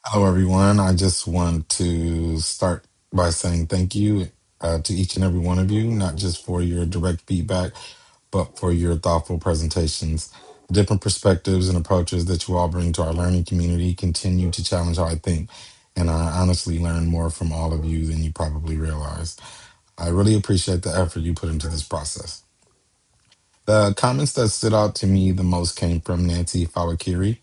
Hello, everyone. I just want to start by saying thank you to each and every one of you, not just for your direct feedback, but for your thoughtful presentations. Different perspectives and approaches that you all bring to our learning community continue to challenge how I think. And I honestly learn more from all of you than you probably realize. I really appreciate the effort you put into this process. The comments that stood out to me the most came from Nancy Fawakiri.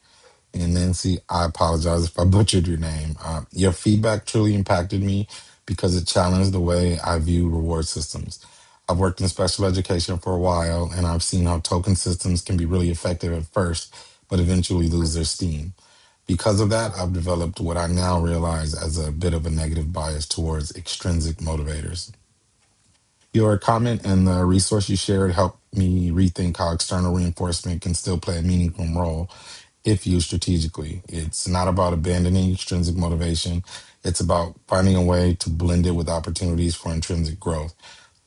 And Nancy, I apologize if I butchered your name. Your feedback truly impacted me because it challenged the way I view reward systems. I've worked in special education for a while, and I've seen how token systems can be really effective at first, but eventually lose their steam. Because of that, I've developed what I now realize as a bit of a negative bias towards extrinsic motivators. Your comment and the resource you shared helped me rethink how external reinforcement can still play a meaningful role if used strategically. It's not about abandoning extrinsic motivation. It's about finding a way to blend it with opportunities for intrinsic growth.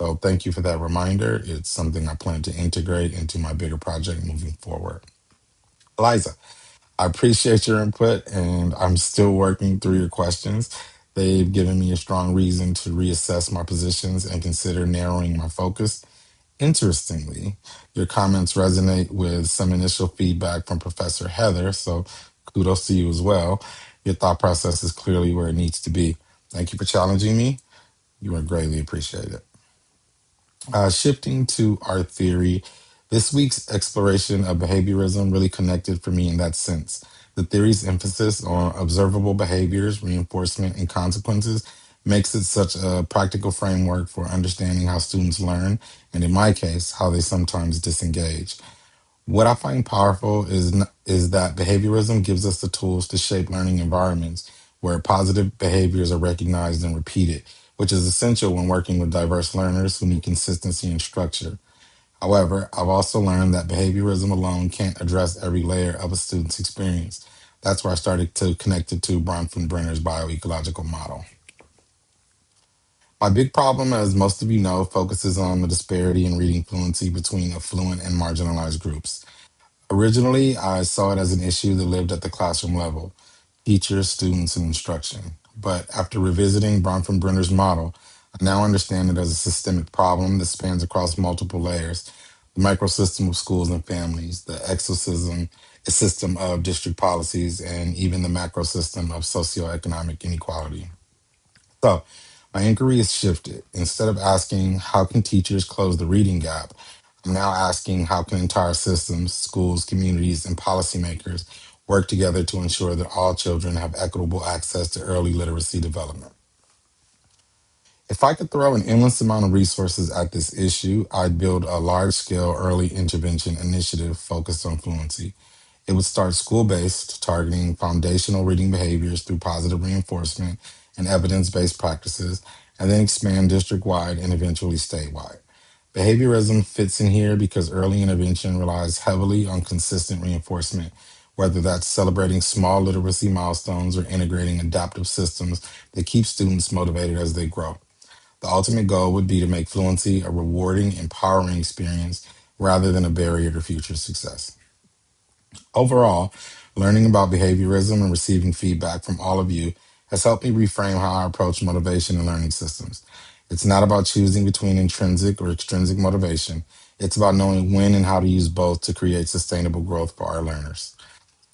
So thank you for that reminder. It's something I plan to integrate into my bigger project moving forward. Eliza, I appreciate your input and I'm still working through your questions. They've given me a strong reason to reassess my positions and consider narrowing my focus. Interestingly, your comments resonate with some initial feedback from Professor Heather, so kudos to you as well. Your thought process is clearly where it needs to be. Thank you for challenging me. You are greatly appreciated. Shifting to our theory, this week's exploration of behaviorism really connected for me in that sense. The theory's emphasis on observable behaviors, reinforcement, and consequences makes it such a practical framework for understanding how students learn, and in my case, how they sometimes disengage. What I find powerful is that behaviorism gives us the tools to shape learning environments where positive behaviors are recognized and repeated, which is essential when working with diverse learners who need consistency and structure. However, I've also learned that behaviorism alone can't address every layer of a student's experience. That's where I started to connect it to Bronfenbrenner's bioecological model. My big problem, as most of you know, focuses on the disparity in reading fluency between affluent and marginalized groups. Originally, I saw it as an issue that lived at the classroom level, teachers, students, and instruction. But after revisiting Bronfenbrenner's model, I now understand it as a systemic problem that spans across multiple layers: the microsystem of schools and families, the exosystem system of district policies, and even the macrosystem of socioeconomic inequality. So, my inquiry is shifted. Instead of asking, how can teachers close the reading gap? I'm now asking, how can entire systems, schools, communities, and policymakers work together to ensure that all children have equitable access to early literacy development? If I could throw an endless amount of resources at this issue, I'd build a large scale early intervention initiative focused on fluency. It would start school based, targeting foundational reading behaviors through positive reinforcement and evidence based practices, and then expand district wide and eventually statewide. Behaviorism fits in here because early intervention relies heavily on consistent reinforcement, whether that's celebrating small literacy milestones or integrating adaptive systems that keep students motivated as they grow. The ultimate goal would be to make fluency a rewarding, empowering experience rather than a barrier to future success. Overall, learning about behaviorism and receiving feedback from all of you has helped me reframe how I approach motivation and learning systems. It's not about choosing between intrinsic or extrinsic motivation. It's about knowing when and how to use both to create sustainable growth for our learners.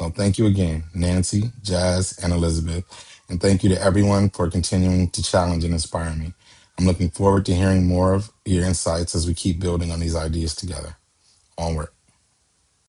So thank you again, Nancy, Jazz, and Elizabeth. And thank you to everyone for continuing to challenge and inspire me. I'm looking forward to hearing more of your insights as we keep building on these ideas together. Onward.